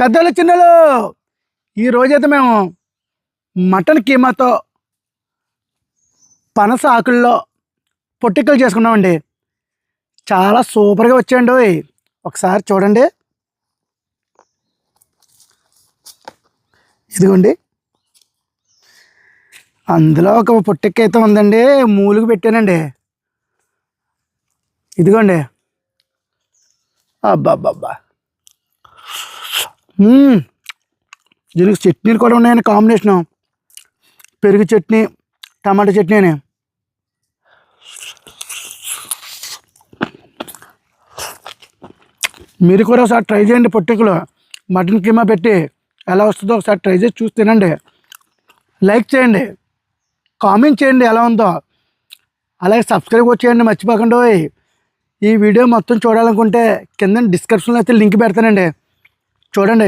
పెద్దలు చిన్నలు ఈ రోజైతే మేము మటన్ కీమాతో పనస ఆకుల్లో పొట్టిక్కలు చేసుకున్నామండి. చాలా సూపర్గా వచ్చాయండి. ఒకసారి చూడండి. ఇదిగోండి, అందులో ఒక పొట్టిక్క అయితే ఉందండి, మూలుగు పెట్టానండి. ఇదిగోండి, అబ్బాబ్బాబ్బా. దీనికి చట్నీలు కూడా ఉన్నాయండి, కాంబినేషను పెరుగు చట్నీ, టమాటా చట్నీ అని. మీరు కూడా ఒకసారి ట్రై చేయండి. పొట్టికలు మటన్ కీమా పెట్టి ఎలా వస్తుందో ఒకసారి ట్రై చేసి చూసి తినండి. లైక్ చేయండి, కామెంట్ చేయండి ఎలా ఉందో, అలాగే సబ్స్క్రైబ్ కూడా చేయండి మర్చిపోకండి. ఈ వీడియో మొత్తం చూడాలనుకుంటే కింద డిస్క్రిప్షన్లో అయితే లింక్ పెడతానండి, చూడండి.